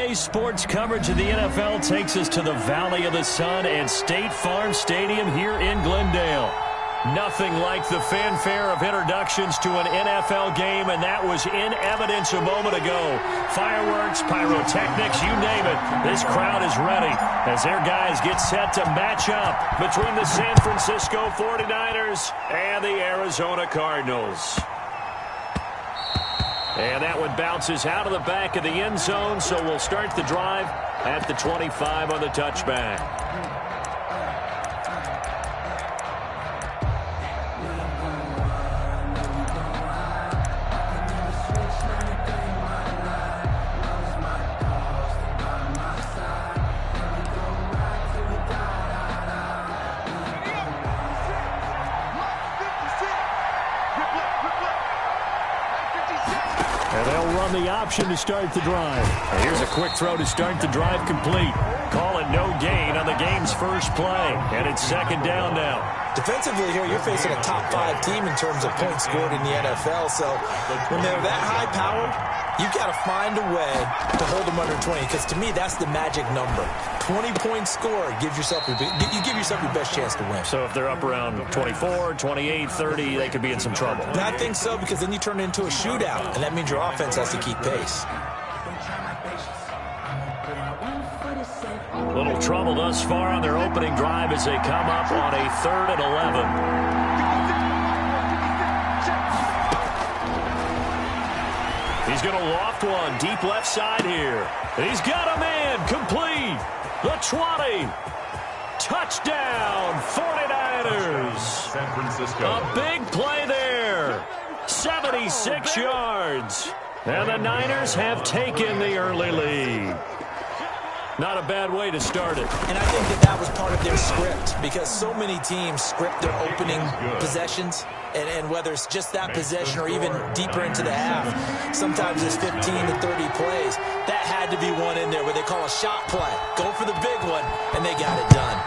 Today's sports coverage of the NFL takes us to the Valley of the Sun and State Farm Stadium here in Glendale. Nothing like the fanfare of introductions to an NFL game, and that was in evidence a moment ago. Fireworks, pyrotechnics, you name it. This crowd is ready as their guys get set to match up between the San Francisco 49ers and the Arizona Cardinals. And that one bounces out of the back of the end zone, so we'll start the drive at the 25 on the touchback. The option to start the drive. And here's a quick throw to start the drive complete. Call it no gain on the game's first play. And it's second down now. Defensively here, you're facing a top 5 team in terms of points scored in the NFL. So when they're that high powered, you got to find a way to hold them under 20. Because to me, that's the magic number. 20-point score gives yourself you give yourself your best chance to win. So if they're up around 24, 28, 30, they could be in some trouble. I think so, because then you turn it into a shootout, and that means your offense has to keep pace. Little trouble thus far on their opening drive as they come up on a 3rd and 11. He's going to loft one deep left side here. He's got a man complete. The 20. Touchdown, 49ers. San Francisco. A big play there. 76 yards. And the Niners have taken the early lead. Not a bad way to start it. And I think that was part of their script, because so many teams script their opening possessions, and whether it's just that possession or even deeper into the half, sometimes it's 15 to 30 plays. That had to be one in there where they call a shot play. Go for the big one, and they got it done.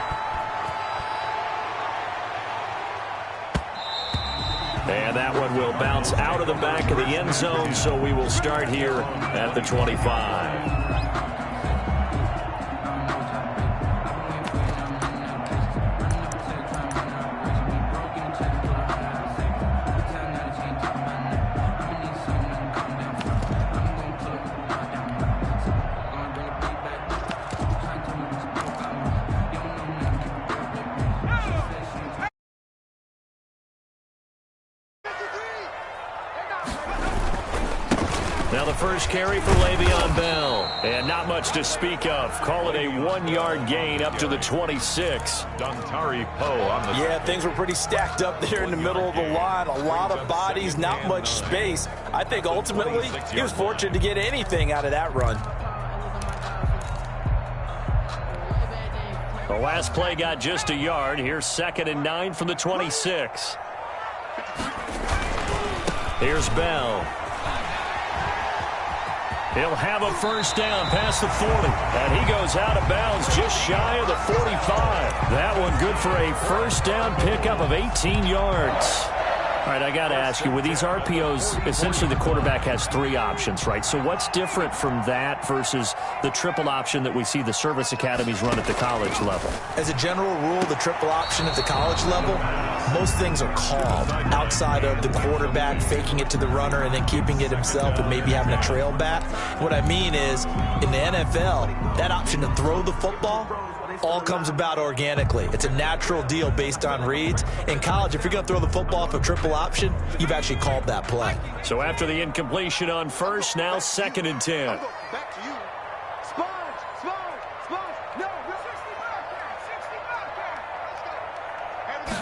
And that one will bounce out of the back of the end zone, so we will start here at the 25. Now the first carry for Le'Veon Bell. And not much to speak of. Call it a 1-yard gain up to the 26. Dontari Poe on the... Yeah, things were pretty stacked up there in the middle of the line. A lot of bodies, not much space. I think ultimately he was fortunate to get anything out of that run. The last play got just a yard. Here's 2nd and 9 from the 26. Here's Bell. He'll have a first down past the 40. And he goes out of bounds just shy of the 45. That one good for a first down pickup of 18 yards. All right, I got to ask you, with these RPOs, essentially the quarterback has 3 options, right? So what's different from that versus the triple option that we see the service academies run at the college level? As a general rule, the triple option at the college level, most things are called outside of the quarterback faking it to the runner and then keeping it himself and maybe having a trail back. What I mean is, in the NFL, that option to throw the football all comes about organically. It's a natural deal based on reads. In college, if you're going to throw the football off a triple option, you've actually called that play. So after the incompletion on first, now 2nd and 10. Back to you. Sponge. No, 65 there. 65 there. Let's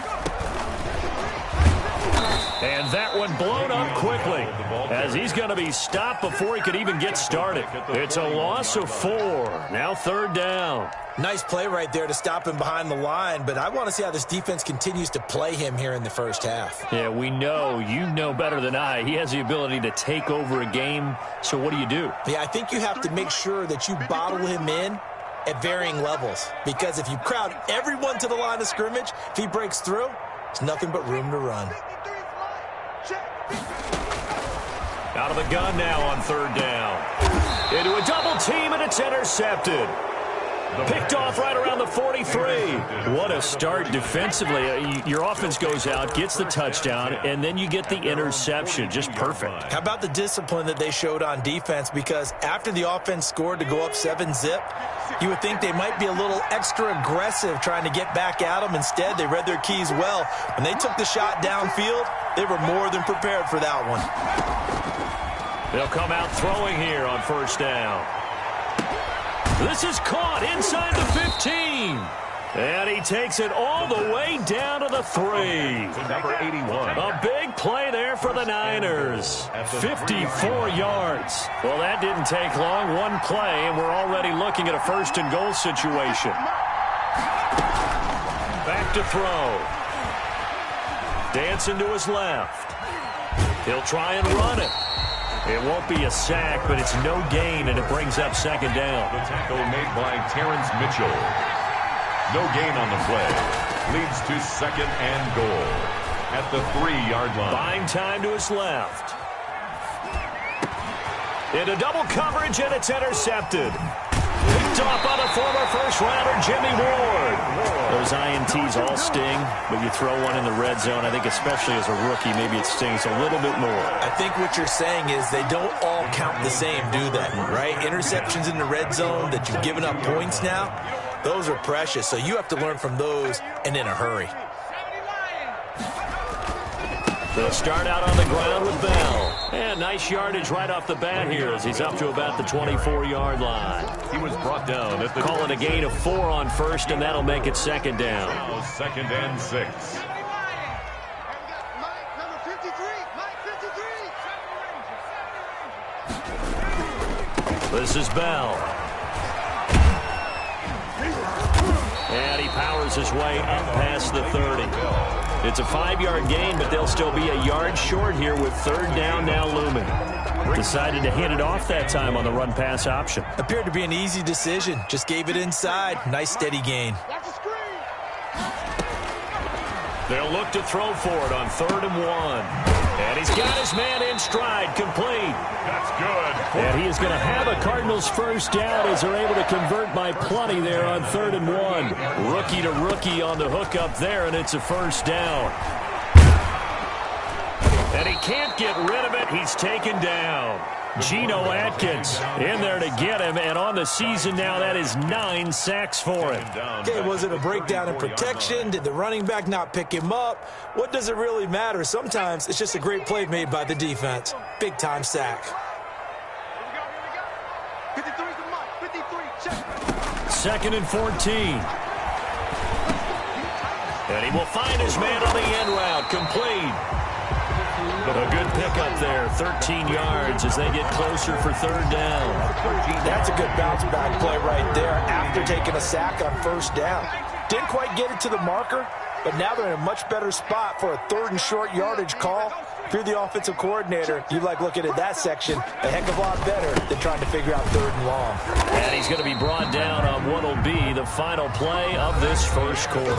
go. And that one blown up quickly as he's going to be stopped before he could even get started. It's a loss of 4. Now 3rd down. Nice play right there to stop him behind the line, but I want to see how this defense continues to play him here in the first half. Yeah, we know. You know better than I. He has the ability to take over a game, so what do you do? Yeah, I think you have to make sure that you bottle him in at varying levels, because if you crowd everyone to the line of scrimmage, if he breaks through, there's nothing but room to run. Out of the gun now on third down. Into a double team, and it's intercepted. Picked off right around the 43. What a start defensively. Your offense goes out, gets the touchdown, and then you get the interception. Just perfect. How about the discipline that they showed on defense? Because after the offense scored to go up 7-zip, you would think they might be a little extra aggressive trying to get back at them. Instead, they read their keys well. When they took the shot downfield, they were more than prepared for that one. They'll come out throwing here on first down. This is caught inside the 15. And he takes it all the way down to the 3. Number 81. A big play there for the Niners. 54 yards. Well, that didn't take long. One play, and we're already looking at a first-and-goal situation. Back to throw. Dancing to his left. He'll try and run it. It won't be a sack, but it's no gain, and it brings up second down. The tackle made by Terrence Mitchell. No gain on the play. Leads to second and goal at the 3-yard line. Buying time to his left. Into double coverage, and it's intercepted. Picked off by the former first-rounder, Jimmy Ward. Those INTs all sting, but you throw one in the red zone. I think especially as a rookie, maybe it stings a little bit more. I think what you're saying is they don't all count the same, do they? Right? Interceptions in the red zone that you've given up points now, those are precious. So you have to learn from those and in a hurry. They'll start out on the ground with Bell. And nice yardage right off the bat here as he's up to about the 24-yard line. He was brought down at the... Call it a gain of 4 on first, and that'll make it second down. Now second and 6. Number 53. Mike 53. This is Bell. And he powers his way up past the 30. It's a 5-yard gain, but they'll still be a yard short here with third down now looming. Decided to hand it off that time on the run-pass option. Appeared to be an easy decision. Just gave it inside. Nice steady gain. That's a screen. They'll look to throw for it on 3rd and 1. And he's got his man in stride, complete. That's good. And he is going to have a Cardinals first down as they're able to convert by plenty there on 3rd and 1. Rookie to rookie on the hook up there, and it's a first down. And he can't get rid of it. He's taken down. Geno Atkins in there to get him, and on the season now, that is 9 sacks for him. Okay, was it a breakdown in protection? Did the running back not pick him up? What does it really matter? Sometimes it's just a great play made by the defense. Big-time sack. Here we go. 53 to Mike. 53. Check. 2nd and 14. And he will find his man on the end route, complete. But a good pickup there, 13 yards as they get closer for third down. That's a good bounce-back play right there after taking a sack on first down. Didn't quite get it to the marker, but now they're in a much better spot for a 3rd and short yardage call. If you're the offensive coordinator, you like looking at that section a heck of a lot better than trying to figure out 3rd and long. And he's going to be brought down on what will be the final play of this first quarter.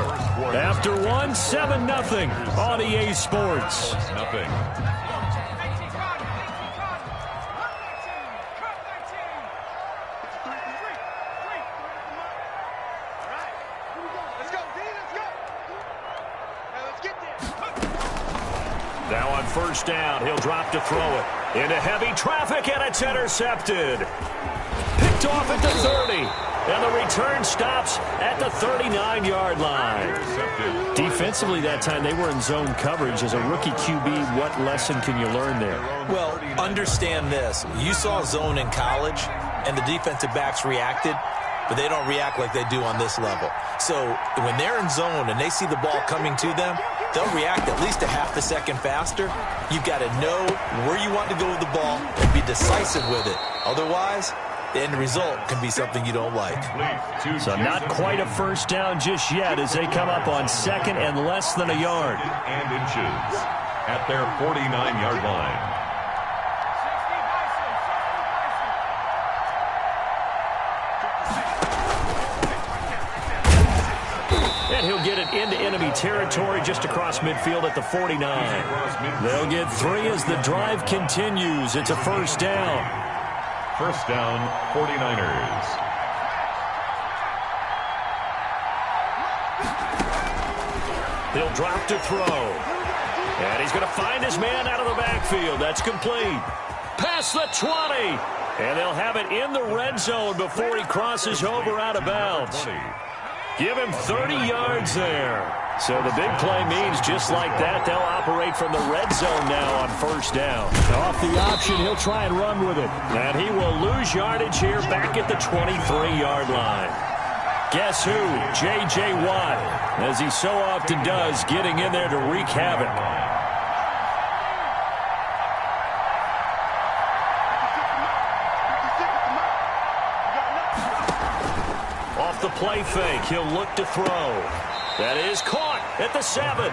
After 1, 7-0 on EA Sports. Nothing. Now on first down, he'll drop to throw it. Into heavy traffic, and it's intercepted. Picked off at the 30. And the return stops at the 39-yard line. Defensively that time, they were in zone coverage. As a rookie QB, what lesson can you learn there? Well, understand this. You saw zone in college, and the defensive backs reacted, but they don't react like they do on this level. So when they're in zone and they see the ball coming to them, they'll react at least a half a second faster. You've got to know where you want to go with the ball and be decisive with it. Otherwise, the end result can be something you don't like. So not quite a first down just yet as they come up on 2nd and less than a yard. And inches at their 49-yard line. And he'll get it into enemy territory just across midfield at the 49. They'll get 3 as the drive continues. It's a first down. First down, 49ers. He'll drop to throw. And he's going to find his man out of the backfield. That's complete. Past the 20. And they'll have it in the red zone before he crosses over out of bounds. Give him 30 yards there. So the big play means just like that, they'll operate from the red zone now on first down. Off the option, he'll try and run with it. And he will lose yardage here back at the 23-yard line. Guess who? J.J. Watt, as he so often does, getting in there to wreak havoc. Off the play fake, he'll look to throw. That is caught at the 7.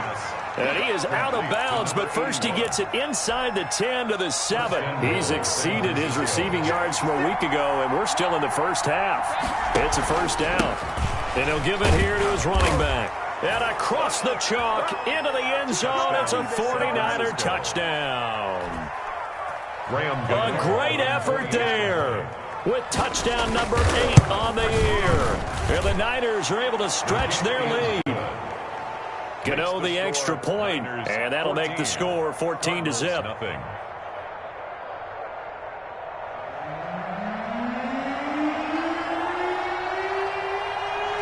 And he is out of bounds, but first he gets it inside the 10 to the 7. He's exceeded his receiving yards from a week ago, and we're still in the first half. It's a first down. And he'll give it here to his running back. And across the chalk, into the end zone, it's a 49er touchdown. A great effort there, with touchdown number 8 on the year. And the Niners are able to stretch their lead. Gano the extra point, and that'll make the score 14-0.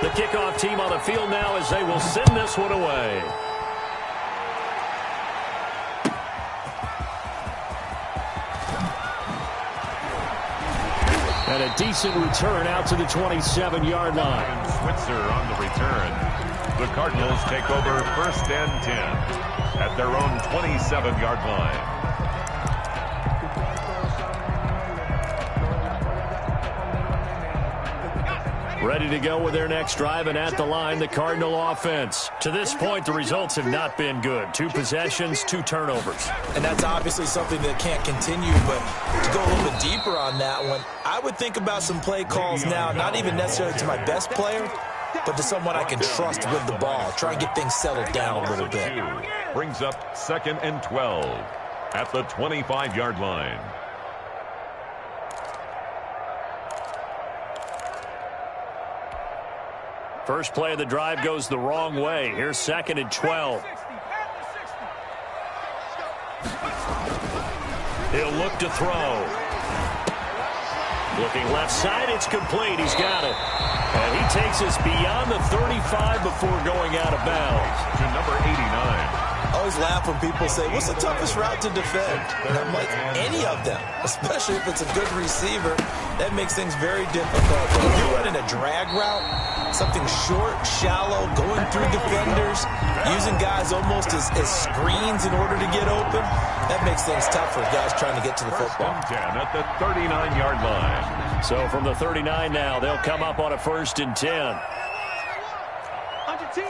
The kickoff team on the field now as they will send this one away. And a decent return out to the 27-yard line. Switzer on the return. The Cardinals take over first and 10 at their own 27-yard line. Ready to go with their next drive, and at the line, the Cardinal offense. To this point, the results have not been good. 2 possessions, 2 turnovers. And that's obviously something that can't continue, but to go a little bit deeper on that one, I would think about some play calls now, not even necessarily to my best player, but to someone I can trust with the ball. Try and get things settled down a little bit. Brings up 2nd and 12 at the 25-yard line. First play of the drive goes the wrong way. Here's 2nd and 12. He'll look to throw. Looking left side, it's complete. He's got it. And he takes us beyond the 35 before going out of bounds. To number 89. I always laugh when people say, what's the toughest route to defend? And I'm like, any of them, especially if it's a good receiver. That makes things very difficult. But if you're running a drag route, something short, shallow, going through defenders, using guys almost as screens in order to get open, that makes things tough for guys trying to get to the football. First and 10 at the 39-yard line. So from the 39 now, they'll come up on a 1st and 10. Under 10.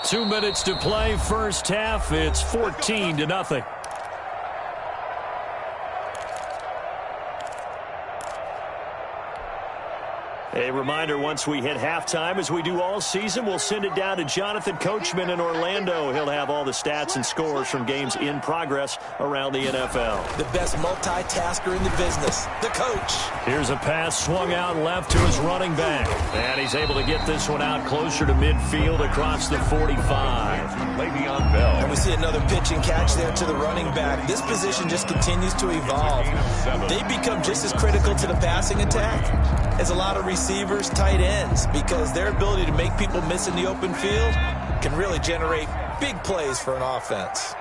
2 minutes to play, first half. It's 14-0. A reminder, once we hit halftime, as we do all season, we'll send it down to Jonathan Coachman in Orlando. He'll have all the stats and scores from games in progress around the NFL. The best multitasker in the business, the coach. Here's a pass swung out left to his running back. And he's able to get this one out closer to midfield across the 45. Le'Veon Bell. And we see another pitch and catch there to the running back. This position just continues to evolve. They become just as critical to the passing attack as a lot of receivers, tight ends, because their ability to make people miss in the open field can really generate big plays for an offense.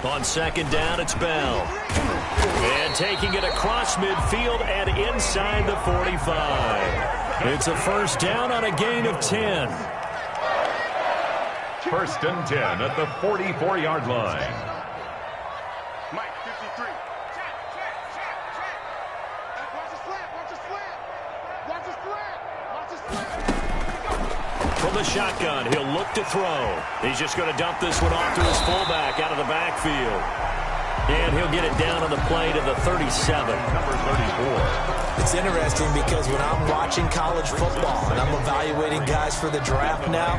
On 2nd down, it's Bell. And taking it across midfield and inside the 45. It's a first down on a gain of 10. 1st and 10 at the 44-yard line. Mike, 53. Check. Watch the slant. Watch the slant. Watch the slant. Watch the slant. From the shotgun. He'll look to throw. He's just going to dump this one off to his fullback out of the backfield. And he'll get it down on the play to the 37. Number 34. It's interesting because when I'm watching college football and I'm evaluating guys for the draft now,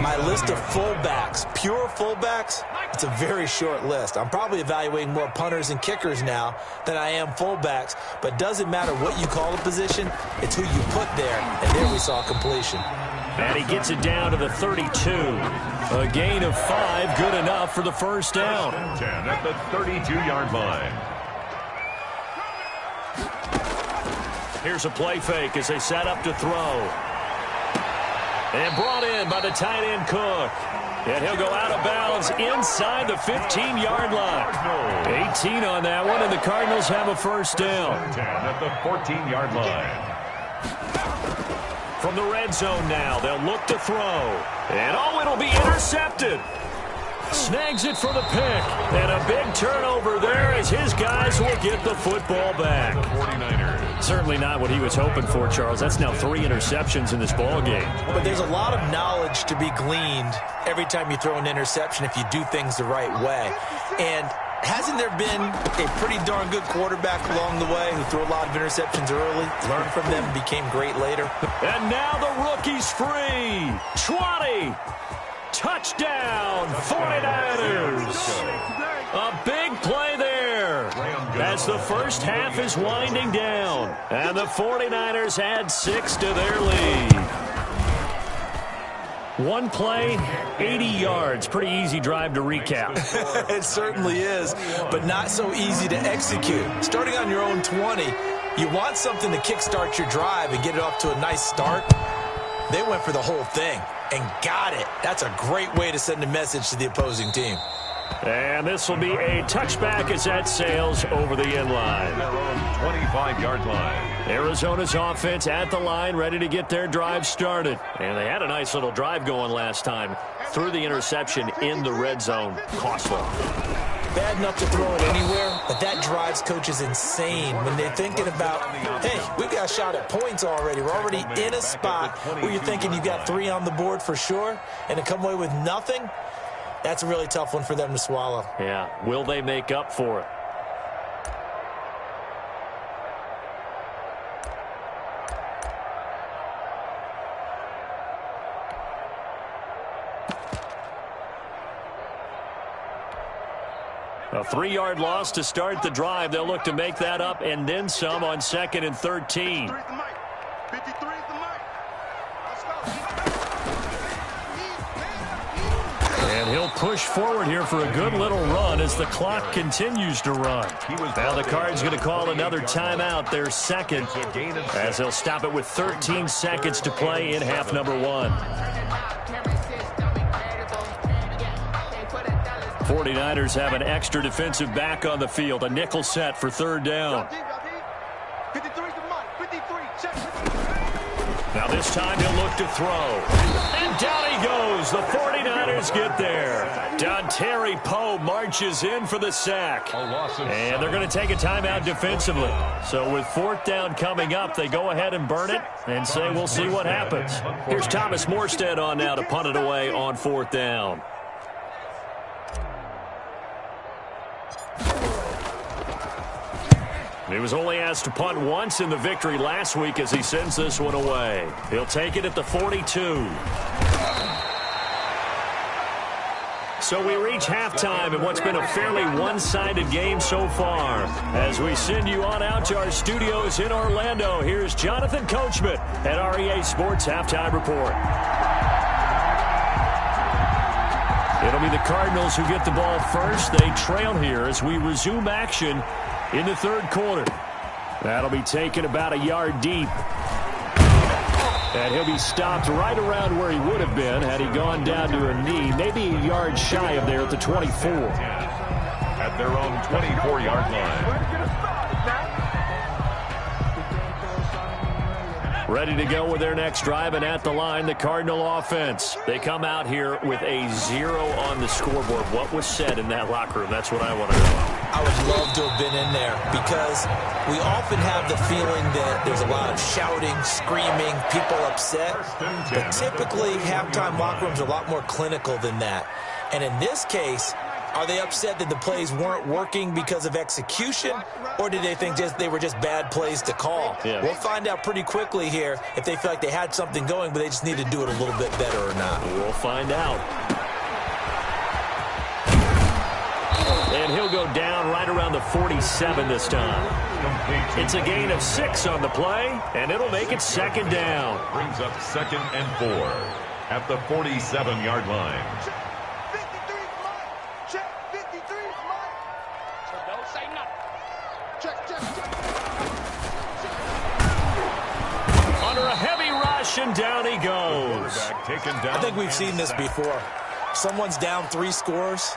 my list of fullbacks, pure fullbacks, it's a very short list. I'm probably evaluating more punters and kickers now than I am fullbacks, but it doesn't matter what you call a position, it's who you put there, and there we saw completion. And he gets it down to the 32. A gain of 5, good enough for the first down. 10 at the 32-yard line. Here's a play fake as they set up to throw. And brought in by the tight end Cook. And he'll go out of bounds inside the 15-yard line. 18 on that one, and the Cardinals have a first down. 10 at the 14-yard line. From the red zone now, they'll look to throw. And it'll be intercepted. Snags it for the pick. And a big turnover there as his guys will get the football back. 49ers. Certainly not what he was hoping for, Charles. That's now 3 interceptions in this ball game. But there's a lot of knowledge to be gleaned every time you throw an interception if you do things the right way. And hasn't there been a pretty darn good quarterback along the way who threw a lot of interceptions early, learned from them, and became great later? And now the rookie's free. 20. Touchdown, 49ers. A big play there as the first half is winding down. And the 49ers add 6 to their lead. One play, 80 yards. Pretty easy drive to recap. It certainly is, but not so easy to execute. Starting on your own 20, you want something to kickstart your drive and get it off to a nice start. They went for the whole thing and got it. That's a great way to send a message to the opposing team. And this will be a touchback as that sails over the end line. Their own 25-yard line. Arizona's offense at the line, ready to get their drive started. And they had a nice little drive going last time. Threw the interception in the red zone. Costly. Bad enough to throw it anywhere, but that drives coaches insane when they're thinking about, hey, we've got a shot at points already. We're already in a spot where you're thinking you've got 3 on the board for sure, and to come away with nothing, that's a really tough one for them to swallow. Yeah, will they make up for it? A 3-yard loss to start the drive. They'll look to make that up and then some on 2nd and 13. 53 is the mic. Let's go. And he'll push forward here for a good little run as the clock continues to run. Now the Cards going to call another timeout, their second, as they'll stop it with 13 seconds to play in half number 1. 49ers have an extra defensive back on the field. A nickel set for 3rd down. 53 is the mic. 53, check. Now this time he'll look to throw. And down he goes. The 49ers get there. Dontari Poe marches in for the sack. And they're going to take a timeout defensively. So with 4th down coming up, they go ahead and burn it and say we'll see what happens. Here's Thomas Morstead on now to punt it away on 4th down. He was only asked to punt once in the victory last week as he sends this one away. He'll take it at the 42. So we reach halftime in what's been a fairly one-sided game so far. As we send you on out to our studios in Orlando, here's Jonathan Coachman at REA Sports Halftime Report. It'll be the Cardinals who get the ball first. They trail here as we resume action in the 3rd quarter. That'll be taken about a yard deep. And he'll be stopped right around where he would have been had he gone down to a knee, maybe a yard shy of there at the 24. At their own 24-yard line. Ready to go with their next drive, and at the line, the Cardinal offense. They come out here with a 0 on the scoreboard. What was said in that locker room? That's what I want to know. I would love to have been in there because we often have the feeling that there's a lot of shouting, screaming, people upset. But typically, halftime locker rooms are a lot more clinical than that. And in this case, are they upset that the plays weren't working because of execution, or did they think they were just bad plays to call? Yeah. We'll find out pretty quickly here if they feel like they had something going, but they just need to do it a little bit better or not. We'll find out. And he'll go down right around the 47 this time. It's a gain of 6 on the play, and it'll make it second down. Brings up 2nd and 4 at the 47-yard line. Under a heavy rush, and down he goes. I think we've seen this before. Someone's down 3 scores.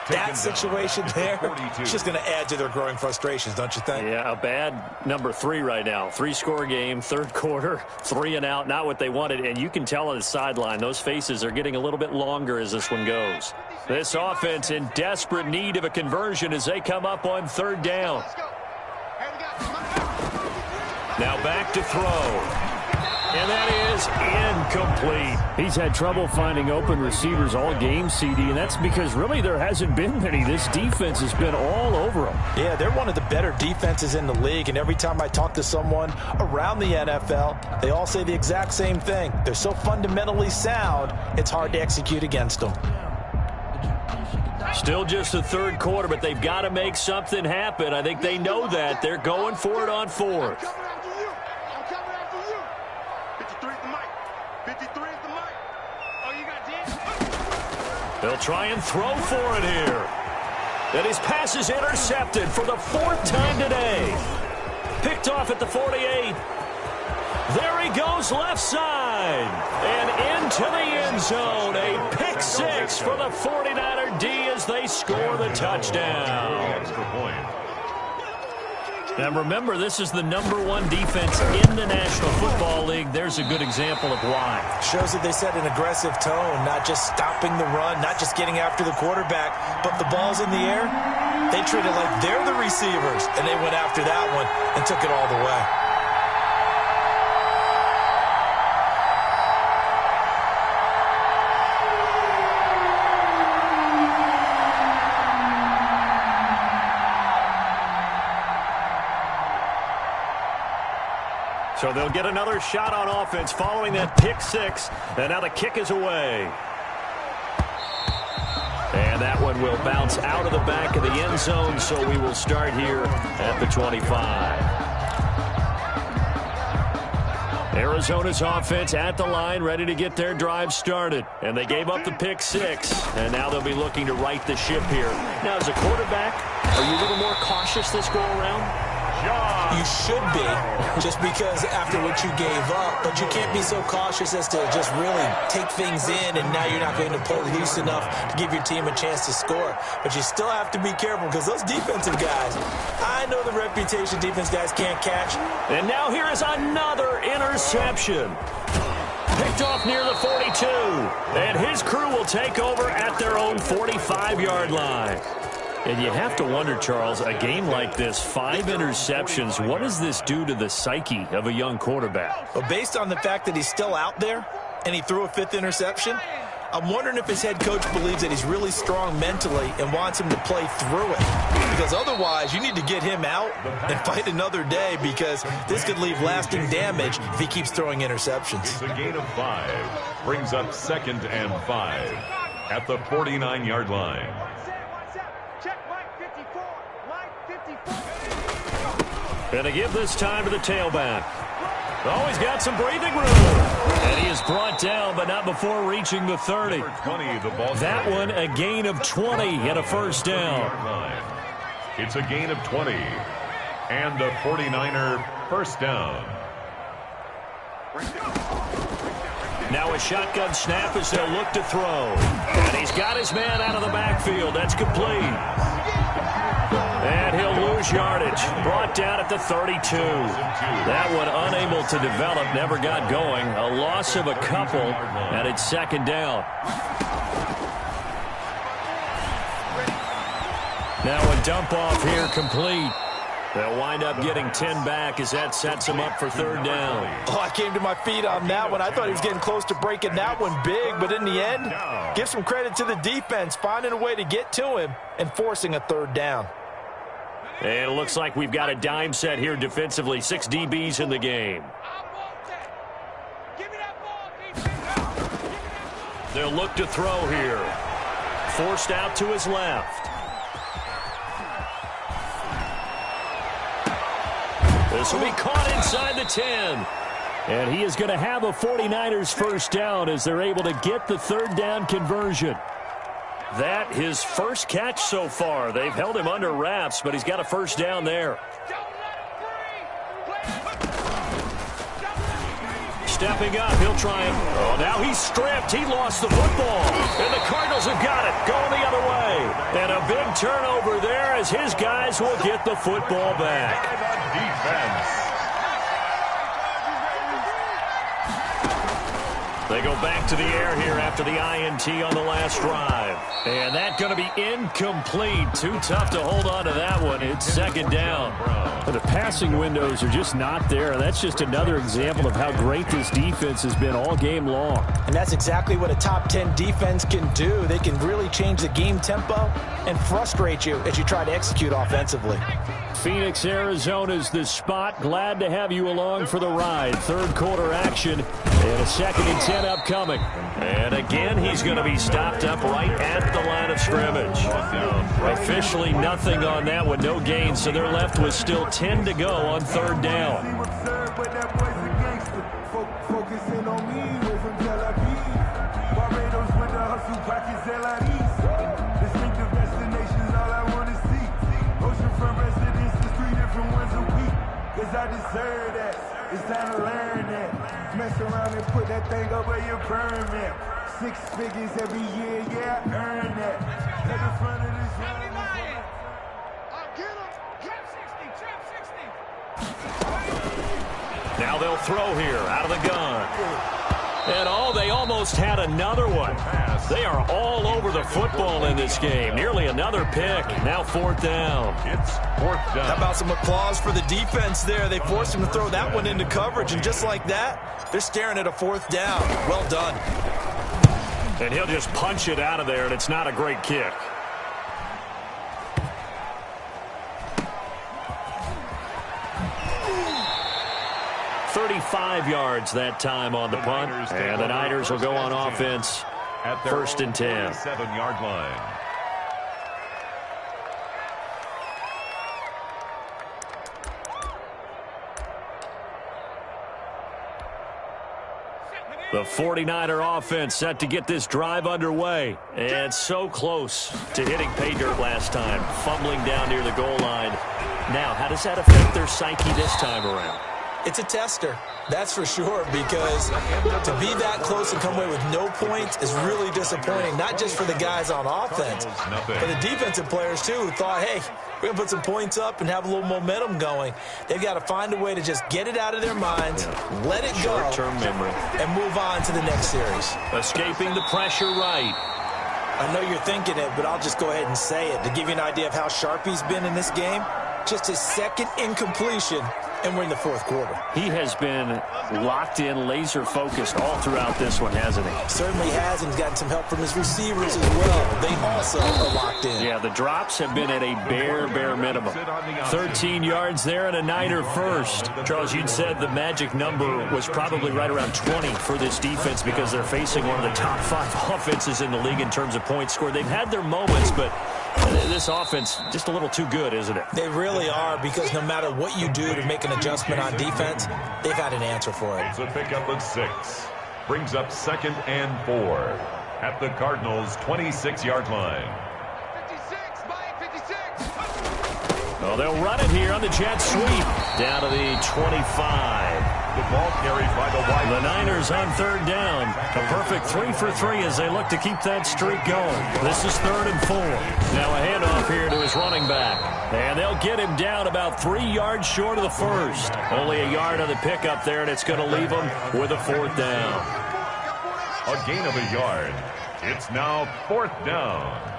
That situation there is just going to add to their growing frustrations, don't you think? Yeah, a bad number 3 right now. 3-score game, third quarter, 3 and out, not what they wanted. And you can tell on the sideline, those faces are getting a little bit longer as this one goes. This offense in desperate need of a conversion as they come up on 3rd down. Now back to throw. And that is incomplete. He's had trouble finding open receivers all game, CD, and that's because really there hasn't been many. This defense has been all over them. Yeah, they're one of the better defenses in the league, and every time I talk to someone around the NFL, they all say the exact same thing. They're so fundamentally sound, it's hard to execute against them. Still just the third quarter, but they've got to make something happen. I think they know that. They're going for it on 4th. They'll try and throw for it here. And his pass is intercepted for the 4th time today. Picked off at the 48. There he goes left side. And into the end zone. A pick 6 for the 49er D as they score the touchdown. Extra point. Now remember, this is the #1 defense in the National Football League. There's a good example of why. Shows that they set an aggressive tone, not just stopping the run, not just getting after the quarterback, but the ball's in the air. They treat it like they're the receivers, and they went after that one and took it all the way. So they'll get another shot on offense following that pick 6. And now the kick is away. And that one will bounce out of the back of the end zone. So we will start here at the 25. Arizona's offense at the line, ready to get their drive started. And they gave up the pick 6. And now they'll be looking to right the ship here. Now, as a quarterback, are you a little more cautious this go around? You should be, just because after what you gave up, but you can't be so cautious as to just really take things in, and now you're not going to play loose enough to give your team a chance to score. But you still have to be careful because those defensive guys, I know the reputation defense guys can't catch. And now here is another interception. Picked off near the 42, and his crew will take over at their own 45-yard line. And you have to wonder, Charles, a game like this, 5 interceptions, what does this do to the psyche of a young quarterback? Well, based on the fact that he's still out there and he threw a 5th interception, I'm wondering if his head coach believes that he's really strong mentally and wants him to play through it. Because otherwise, you need to get him out and fight another day, because this could leave lasting damage if he keeps throwing interceptions. It's a gain of 5. Brings up 2nd and 5 at the 49-yard line. Gonna give this time to the tailback. Oh, he's got some breathing room. And he is brought down, but not before reaching the 30. That one, a gain of 20 and a first down. It's a gain of 20 and a 49er first down. Now a shotgun snap as they'll look to throw. And he's got his man out of the backfield. That's complete. And he'll lose yardage. Brought down at the 32. That one unable to develop, never got going. A loss of a couple, and it's second down. Now a dump off here complete. They'll wind up getting 10 back as that sets them up for third down. Oh, I came to my feet on that one. I thought he was getting close to breaking that one big, but in the end, give some credit to the defense, finding a way to get to him and forcing a third down. And it looks like we've got a dime set here defensively. 6 DBs in the game. They'll look to throw here. Forced out to his left. This will be caught inside the 10. And he is going to have a 49ers first down as they're able to get the third down conversion. That his first catch so far. They've held him under wraps, but he's got a first down there. Stepping up, he'll try it. Oh, now he's stripped. He lost the football. And the Cardinals have got it, going the other way. And a big turnover there as his guys will get the football back. Defense. They go back to the air here after the INT on the last drive. And that's going to be incomplete. Too tough to hold on to that one. It's second down. But the passing windows are just not there. That's just another example of how great this defense has been all game long. And that's exactly what a top 10 defense can do. They can really change the game tempo and frustrate you as you try to execute offensively. Phoenix, Arizona's the spot. Glad to have you along for the ride. Third quarter action and a 2nd and 10 upcoming. And again, he's going to be stopped up right at the line of scrimmage. Officially nothing on that one, no gain, so they're left with still 10 to go on third down. I deserve that. It's time to learn that. Mess around and put that thing over your permit. 6 figures every year, yeah, I earn that. At the front of this room. I'll get him. Trap 60. Now they'll throw here out of the gun. And they almost had another one. They are all over the football in this game. Nearly another pick. Now fourth down. It's fourth down. How about some applause for the defense there? They forced him to throw that one into coverage, and just like that, they're staring at a fourth down. Well done. And he'll just punch it out of there, and it's not a great kick. .35 yards that time on the punt. And the Niners will go on offense at their 1st and 10. 7-yard line. The 49er offense set to get this drive underway. And so close to hitting pay dirt last time. Fumbling down near the goal line. Now, how does that affect their psyche this time around? It's a tester, that's for sure, because to be that close and come away with no points is really disappointing, not just for the guys on offense, but the defensive players, too, who thought, hey, we're going to put some points up and have a little momentum going. They've got to find a way to just get it out of their minds, let it go, short-term memory, and move on to the next series. Escaping the pressure right. I know you're thinking it, but I'll just go ahead and say it. To give you an idea of how sharp he's been in this game, just his 2nd incompletion, and we're in the 4th quarter. He has been locked in, laser-focused all throughout this one, hasn't he? Certainly has, and he's gotten some help from his receivers as well. They also are locked in. Yeah, the drops have been at a bare minimum. 13 yards there and a Niner first. Charles, you'd said the magic number was probably right around 20 for this defense because they're facing one of the top 5 offenses in the league in terms of points scored. They've had their moments, but this offense just a little too good, isn't it? They really are, because no matter what you do to make an adjustment on defense, they've had an answer for it. It's a pickup of 6. Brings up 2nd and 4 at the Cardinals' 26-yard line. 56, Mike, 56. Well, they'll run it here on the jet sweep. Down to the 25. The ball carried by the wide. The Niners on third down. A perfect 3 for 3 as they look to keep that streak going. This is 3rd and 4. Now a handoff here to his running back. And they'll get him down about 3 yards short of the first. Only a yard on the pickup there, and it's going to leave him with a 4th down. A gain of a yard. It's now 4th down.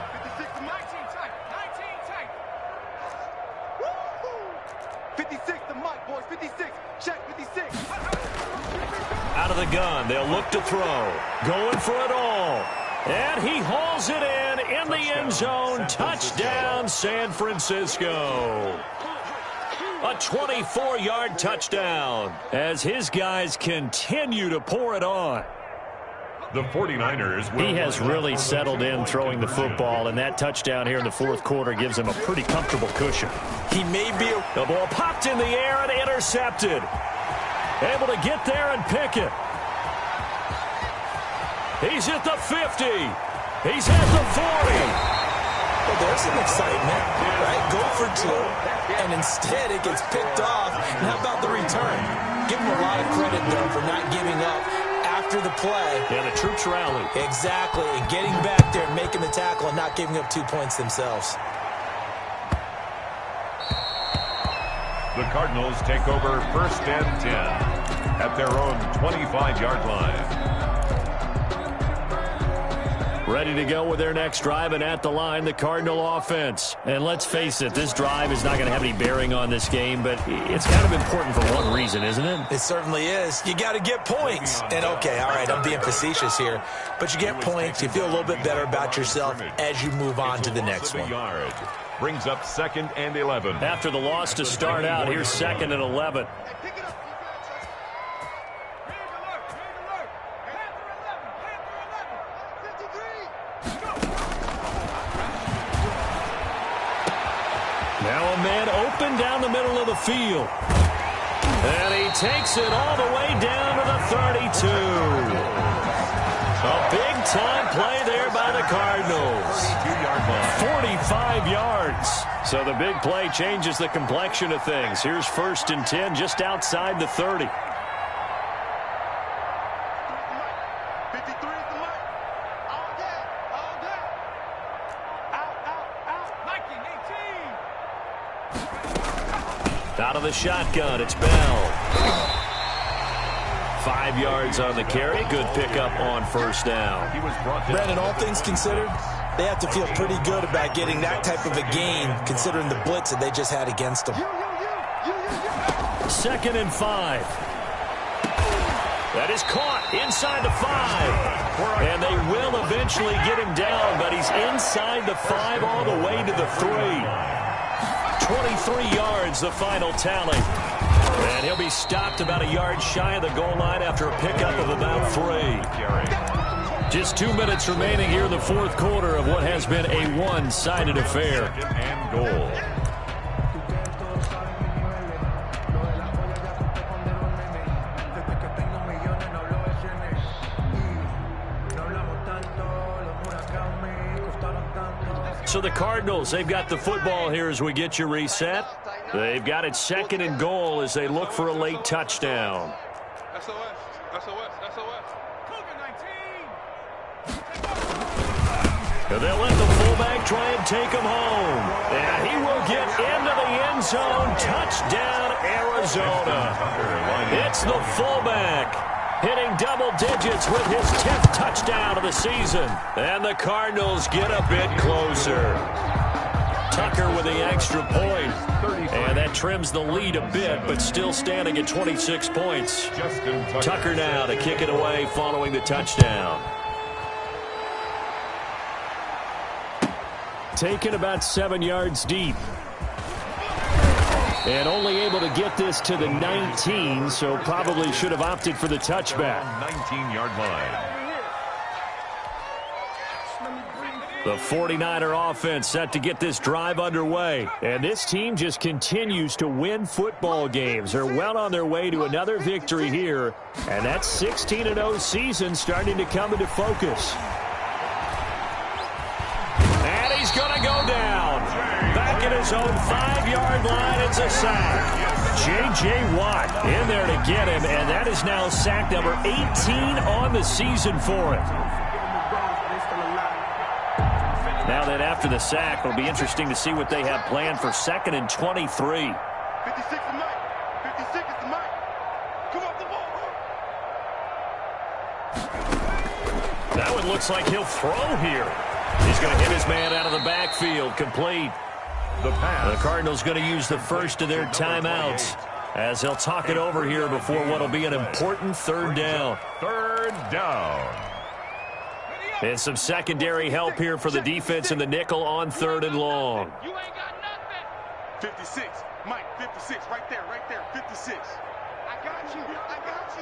56 the mic, boys. 56. Check 56. Out of the gun, they'll look to throw. Going for it all. And he hauls it in the end zone. Touchdown, San Francisco. A 24-yard touchdown as his guys continue to pour it on. The 49ers will. He has really settled in throwing the football, and that touchdown here in the 4th quarter gives him a pretty comfortable cushion. He may be. The ball popped in the air and intercepted. Able to get there and pick it. He's at the 50. He's at the 40. Well, there's some excitement, right? Go for 2, and instead it gets picked off. And how about the return? Give him a lot of credit, though, for not giving up after the play. Yeah, the troops rally. Exactly, and getting back there, making the tackle, and not giving up 2 points themselves. The Cardinals take over 1st and 10 at their own 25-yard line. Ready to go with their next drive, and at the line, the Cardinal offense. And let's face it, this drive is not going to have any bearing on this game, but it's kind of important for one reason, isn't it? It certainly is. You got to get points. And, okay, all right, I'm being facetious here, but you get points, you feel a little bit better about yourself as you move on to the next one. Brings up 2nd and 11. After the loss to start out, here's 2nd and 11. Now a man open down the middle of the field. And he takes it all the way down to the 32. A big-time play there by the Cardinals. 45 yards. So the big play changes the complexion of things. Here's 1st and 10 just outside the 30. 53 is the mic. All day. All day. Out. Mikey, 18. Out of the shotgun, it's Bell. 5 yards on the carry. Good pickup on 1st down. He was brought down. Brandon, all things considered, they have to feel pretty good about getting that type of a gain, considering the blitz that they just had against them. 2nd and 5. That is caught inside the 5. And they will eventually get him down, but he's inside the 5 all the way to the 3. 23 yards, the final tally. And he'll be stopped about a yard shy of the goal line after a pickup of about 3. Just 2 minutes remaining here in the 4th quarter of what has been a one-sided affair. 2nd and goal. So the Cardinals, they've got the football here as we get you reset. They've got it 2nd and goal as they look for a late touchdown. And they'll let the fullback try and take him home. And he will get into the end zone. Touchdown, Arizona. It's the fullback hitting double digits with his 10th touchdown of the season. And the Cardinals get a bit closer. Tucker with the extra point. And that trims the lead a bit, but still standing at 26 points. Tucker now to kick it away following the touchdown. Taken about 7 yards deep. And only able to get this to the 19, so probably should have opted for the touchback. 19-yard line. The 49er offense set to get this drive underway. And this team just continues to win football games. They're well on their way to another victory here. And that 16-0 season starting to come into focus. And he's going to go down. Back at his own 5-yard line. It's a sack. J.J. Watt in there to get him, and that is now sack number 18 on the season for him. Now then, after the sack, it'll be interesting to see what they have planned for 2nd and 23. 56 to Mike. 56 is to Mike. Come off the ball, bro. That one looks like he'll throw here. He's going to hit his man out of the backfield. Complete. The Cardinals going to use the first of their timeouts as they'll talk it over here before what will be an important 3rd down. 3rd down. And some secondary help here for the defense in the nickel on 3rd and long. You ain't got nothing. 56. Mike, 56. Right there, 56. I got you,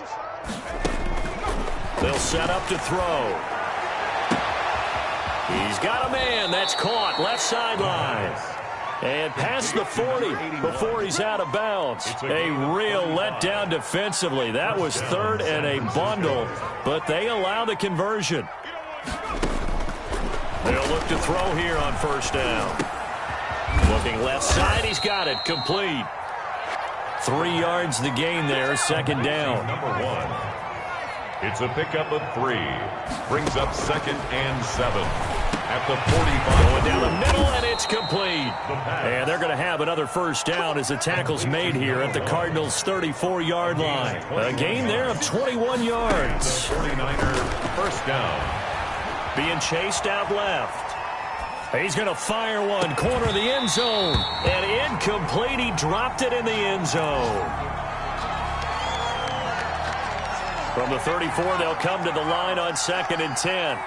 son. They'll set up to throw. He's got a man. That's caught. Left sideline. And past the 40 before he's out of bounds. A real letdown defensively. That was 3rd and a bundle, but they allow the conversion. They'll look to throw here on 1st down. Looking left side. He's got it. Complete. 3 yards the gain there. 2nd down. Number 1. It's a pickup of 3. Brings up 2nd and 7. At the 45. Going down the middle, and it's complete. And they're going to have another 1st down as the tackle's made here at the Cardinals' 34-yard line. A gain there of 21 yards. 49er 1st down. Being chased out left. He's going to fire one. Corner of the end zone. And incomplete. He dropped it in the end zone. From the 34, they'll come to the line on 2nd and 10.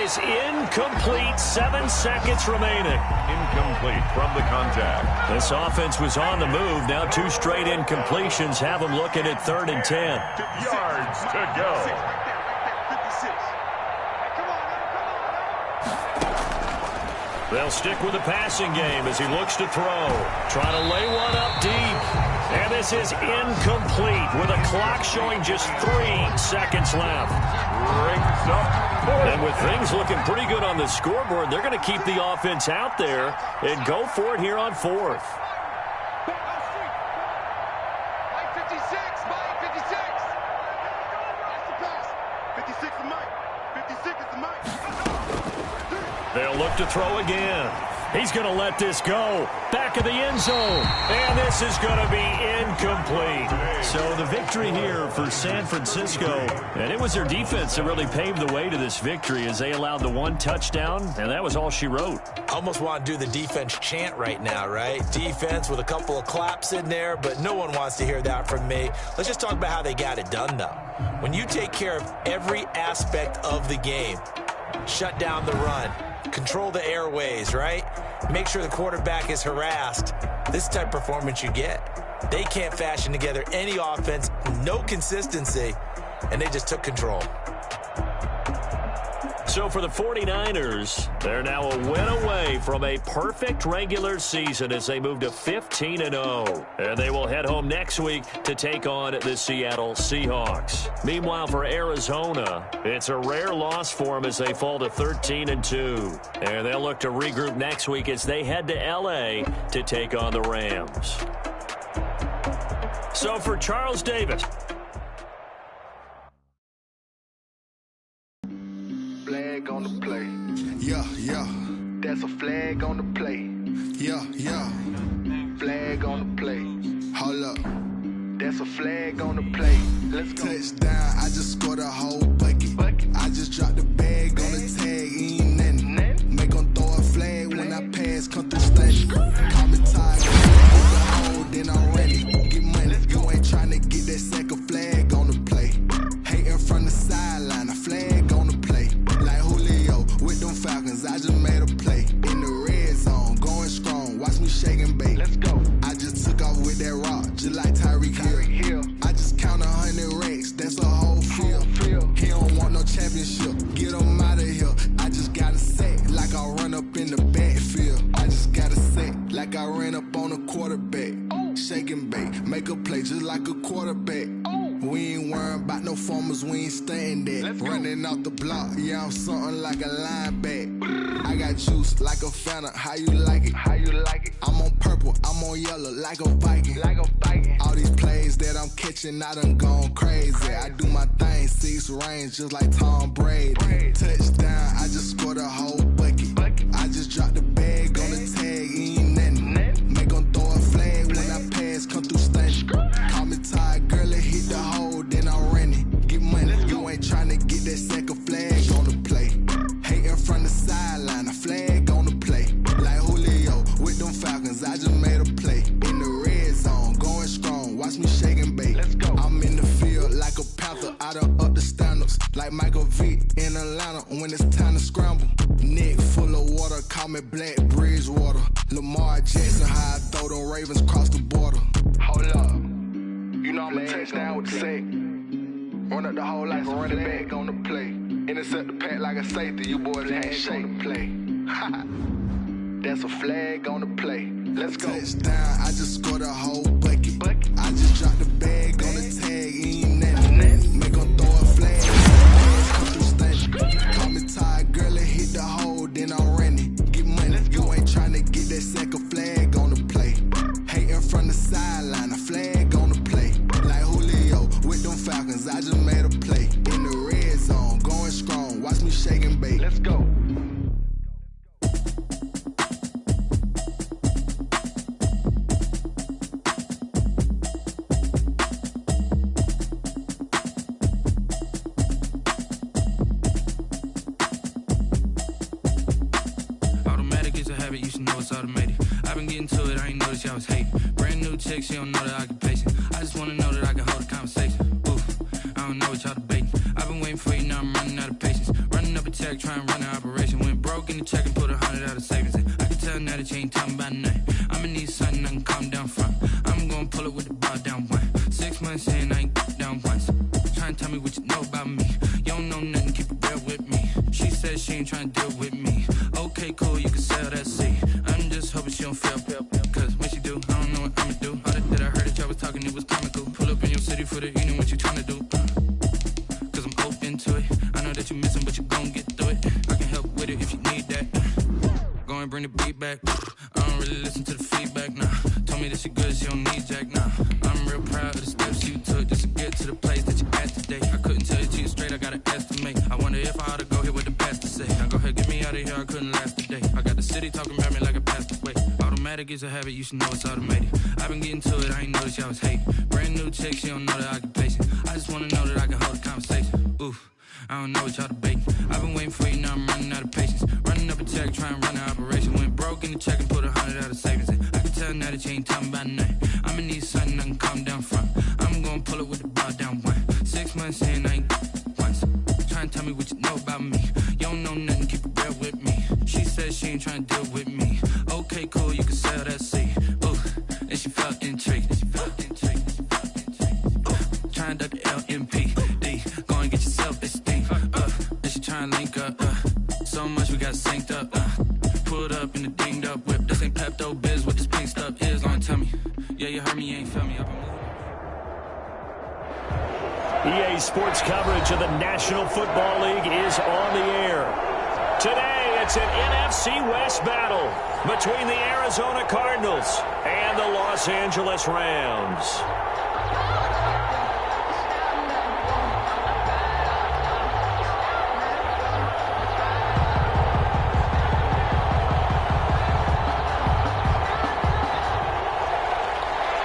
Incomplete. 7 seconds remaining. Incomplete from the contact. This offense was on the move. Now 2 straight incompletions have them looking at 3rd and 10. Yards to go. 56. They'll stick with the passing game as he looks to throw. Trying to lay one up deep. And this is incomplete with a clock showing just 3 seconds left. Brings up 4th. And with things looking pretty good on the scoreboard, they're going to keep the offense out there and go for it here on 4th. Mike 56. Mike 56. That's the pass. 56 to Mike. 56 is to Mike. They'll look to throw again. He's going to let this go. Back of the end zone. And this is going to be incomplete. So the victory here for San Francisco. And it was their defense that really paved the way to this victory as they allowed the 1 touchdown. And that was all she wrote. I almost want to do the defense chant right now, right? Defense with a couple of claps in there, but no one wants to hear that from me. Let's just talk about how they got it done, though. When you take care of every aspect of the game, shut down the run, control the airways, right? Make sure the quarterback is harassed. This type of performance you get. They can't fashion together any offense, no consistency, and they just took control. So for the 49ers, they're now a win away from a perfect regular season as they move to 15-0. And they will head home next week to take on the Seattle Seahawks. Meanwhile, for Arizona, it's a rare loss for them as they fall to 13-2. And they'll look to regroup next week as they head to L.A. to take on the Rams. So for Charles Davis. Flag on the play. Yeah, yeah. That's a flag on the play. Yeah, yeah. Flag on the play. Hold up. That's a flag on the play. Let's go. Touchdown, I just scored a whole bucket. I just dropped the bag on the tag, ain't nothing. Make them throw a flag when I pass, come through stunning. Call me tired, hold, then I'm running. Get money, you ain't trying to get that second flag on the play. Hating from the sideline, a flag on the play. Like Julio with them Falcons, I just made a play. In the red zone, going strong, watch me shake and bake. Let's go. I just took off with that rock, just like Tyreek Hill. I just count 100 racks, that's a whole field. He don't want no championship, get him out of here. I just gotta say, like I run up in the backfield. I just gotta say, like I ran up on a quarterback. shake and bake. Make a play just like a quarterback. We ain't worrying about no formers, we ain't staying there. Running off the block, yeah, I'm something like a linebacker. I got juice like a Fanta, how you like it? How you like it? I'm on purple, I'm on yellow, like a Viking. Like a Viking. All these plays that I'm catching, I done gone crazy. I do my thing, 6 range, just like Tom Brady. Touchdown, I just scored a whole bucket. I just dropped the bag on the tag, ain't nothing. Make 'em throw a flag when I pass, come through stunning. Call me tired, girl, it hit the hole, then I'm running. Get money, you ain't tryna get that second flag on the play. Hating from the sideline, a flag on the play. Like Julio with them Falcons, I just made a play. In the red zone, going strong, watch me shake and bake. I'm in the field like a Panther, I done up the standards. Like Michael Vick in Atlanta when it's time to scramble. Neck full of water, call me Black Bridgewater. Lamar Jackson, how I throw them Ravens cross the border. Hold up, you know I'm a touchdown with the sack. Run up the whole like a running back on the play. Intercept the pack like a safety, you boys ain't shake the play. That's a flag on the play. Let's go. Touchdown, I just scored a whole bucket. I just dropped the bag on the tag, ain't nothing. Make 'em throw a flag. Come through stunning. Call me tired, girl, it hit the hole, then I'm running. Get money, you ain't tryna get that second flag on the play. Hating from the sideline, a flag on the play. Like Julio with them Falcons, I just made a play. In the red zone, going strong, watch me shake and bake. Let's go. You should know it's automated. I've been getting to it, I ain't noticed y'all was hating. Brand new chick, she don't know the occupation. I just wanna know that I can hold a conversation. Oof, I don't know what y'all debating. I've been waiting for you, now I'm running out of patience. Running up a check, trying to run an operation. Went broke in the check and put 100 out of savings in. I can tell now that you ain't talking about nothing. I'ma need something I can calm down from. I'm gonna pull it with the bar down one. 6 months in, I ain't down once. Trying to tell me what you know about me. You don't know nothing, keep it real with me. She said she ain't trying to deal with me. Okay, cool, you can sell that seat. I'm just hoping she don't fail. Cause when she do, I don't know what I'ma do. All that I heard that y'all was talking, it was comical. Pull up in your city for the evening, what you tryna do? Cause I'm open to it. I know that you missing, but you gon' get through it. I can help with it if you need that. Go and bring the beat back. I don't really listen to the feedback, nah. Told me that she good, she don't need jack, nah. I'm real proud of the steps you took just to get to the place that you at today. I couldn't tell you to you straight, I gotta estimate. I wonder if I ought to go here with the best to say. Now go ahead, get me out of here, I couldn't last today. I got the city talking about me like a passed away. Automatic is a habit, you should know it's automated. I've been getting to it, I ain't noticed y'all was hating. Brand new chick, she don't know the occupation. I just wanna know that I can hold a conversation. Oof, I don't know what y'all debating. I've been waiting for you, now I'm running out of patience. Running up a check, trying to run an operation. Went broke in the check and put 100 out of savings in. I can tell now that you ain't talking about nothing. I'ma need something I can calm down from. I'm gonna pull it with the bar down one. 6 months in, I ain't once. Trying to tell me what you know about me. You don't know nothing, keep it real with me. She said she ain't trying to deal with me. Okay, cool, you can sell that seat. Ooh, and she felt intrigued. Trying to duck the LMPD. Go and get your self-esteem. And she trying to link up. So much we got synced up. Pulled up in the dinged up whip. This ain't Pepto Biz, what this pink stuff is. Long tell me. Yeah, you heard me, you ain't feel me. EA Sports coverage of the National Football League is on the air. Today, it's an NFC West battle between the Arizona Cardinals and the Los Angeles Rams.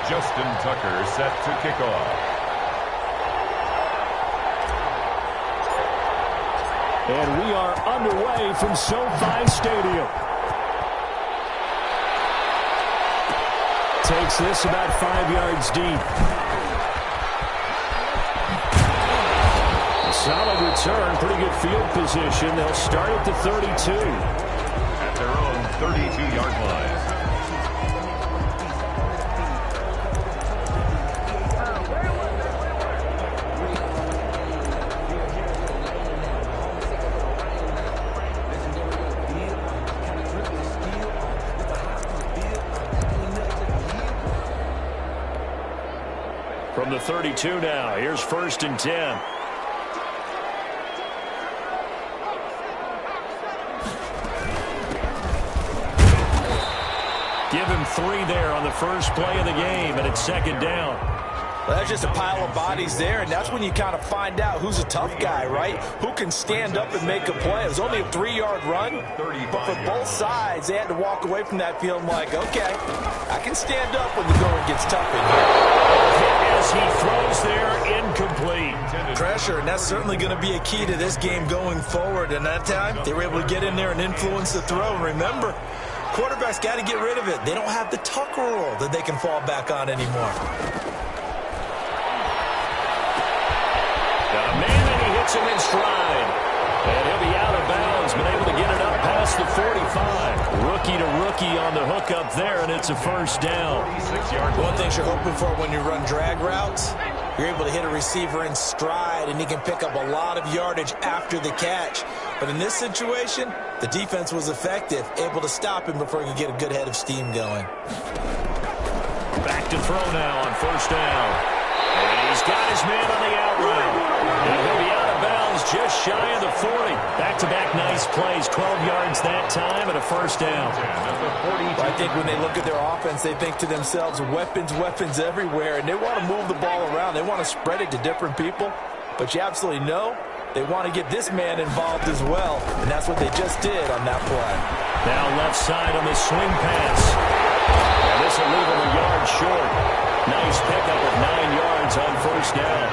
Justin Tucker set to kick off. And we are underway from SoFi Stadium. Takes this about 5 yards deep. A solid return, pretty good field position. They'll start at the 32. At their own 32-yard line. From the 32 now, here's 1st and 10. Give him 3 there on the first play of the game, and it's 2nd down. Well, that's just a pile of bodies there, and that's when you kind of find out who's a tough guy, right? Who can stand up and make a play. It was only a 3-yard run, but for both sides, they had to walk away from that feeling like, okay, I can stand up when the going gets tough in here. As he throws there, incomplete. Pressure, and that's certainly going to be a key to this game going forward. And that time, they were able to get in there and influence the throw. And remember, quarterbacks got to get rid of it. They don't have the tuck rule that they can fall back on anymore. Got a man, and he hits him in stride. And he'll be out of bounds, but able to get it up past the 45. Rookie to rookie on the hook up there, and it's a 1st down. One thing you're hoping for when you run drag routes, you're able to hit a receiver in stride, and he can pick up a lot of yardage after the catch. But in this situation, the defense was effective, able to stop him before he could get a good head of steam going. Back to throw now on 1st down. And he's got his man on the out route. And he'll be out of bounds just shy of the 40. Back-to-back nice plays, 12 yards that time and a 1st down. I think when they look at their offense, they think to themselves, weapons, weapons everywhere, and they want to move the ball around. They want to spread it to different people. But you absolutely know they want to get this man involved as well, and that's what they just did on that play. Now left side on the swing pass. And this will leave him a yard short. Nice pickup of 9 yards on 1st down.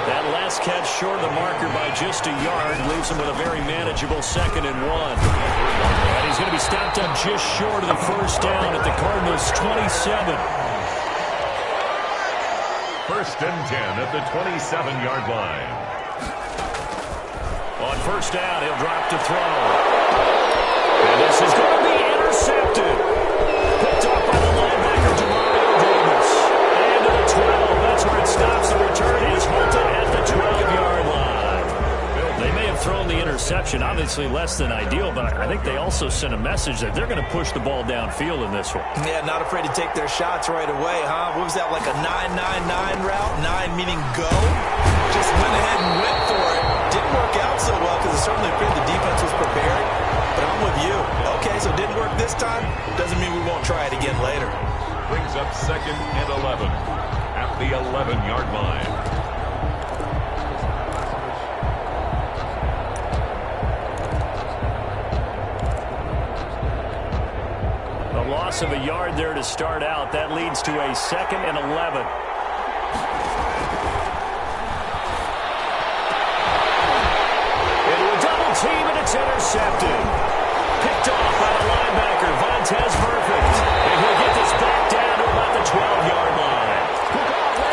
That last catch short of the marker by just a yard leaves him with a very manageable 2nd and 1. And he's going to be stopped up just short of the 1st down at the Cardinals' 27. 1st and 10 at the 27-yard line. On 1st down, he'll drop to throw. And this is going to be intercepted. Picked up by the linebacker, Davis. And to the 12. That's where it stops. The return is halted at the 12-yard line. They may have thrown the interception, obviously less than ideal, but I think they also sent a message that they're going to push the ball downfield in this one. Yeah, not afraid to take their shots right away, huh? What was that, like a 9-9-9 route? 9 meaning go? Just went ahead and went for it. Didn't work out so well because it certainly appeared the defense was prepared. But I'm with you. Okay, so it didn't work this time. Doesn't mean we won't try it again later. Brings up 2nd and 11 at the 11-yard line. A loss of a yard there to start out. That leads to a 2nd and 11. Team, and it's intercepted. Picked off by the linebacker, Vontez Perfect. And he'll get this back down to about the 12-yard line.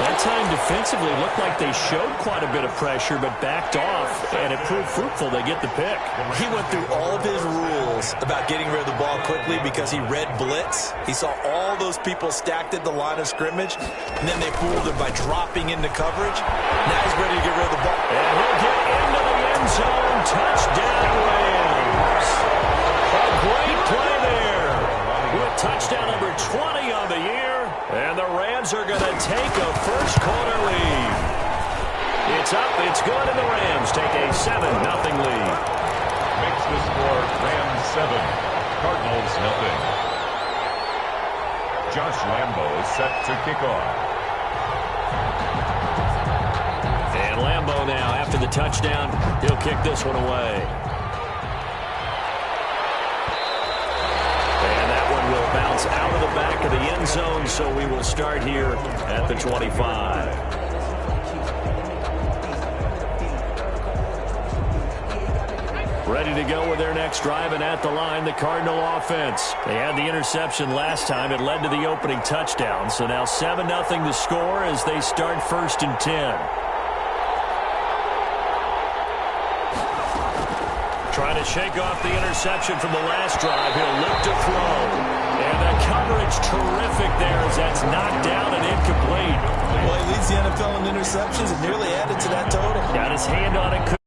That time defensively looked like they showed quite a bit of pressure, but backed off, and it proved fruitful. They get the pick. He went through all of his rules about getting rid of the ball quickly because he read blitz. He saw all those people stacked at the line of scrimmage, and then they fooled him by dropping into coverage. Now he's ready to get rid of the ball. And he'll get into the end zone. Touchdown, Rams. A great play there. With touchdown number 20 on the year. And the Rams are going to take a first-quarter lead. It's up, it's good, and the Rams take a 7-0 lead. Makes the score Rams 7, Cardinals 0. Josh Lambo is set to kick off. And Lambo now, after the touchdown, he'll kick this one away. And that one will bounce out of the back of the end zone, so we will start here at the 25. Ready to go with their next drive, and at the line, the Cardinal offense. They had the interception last time. It led to the opening touchdown. So now 7-0 to score as they start 1st and 10. Trying to shake off the interception from the last drive. He'll look to throw. And the coverage terrific there as that's knocked down and incomplete. Well, he leads the NFL in interceptions and nearly added to that total. Got his hand on it.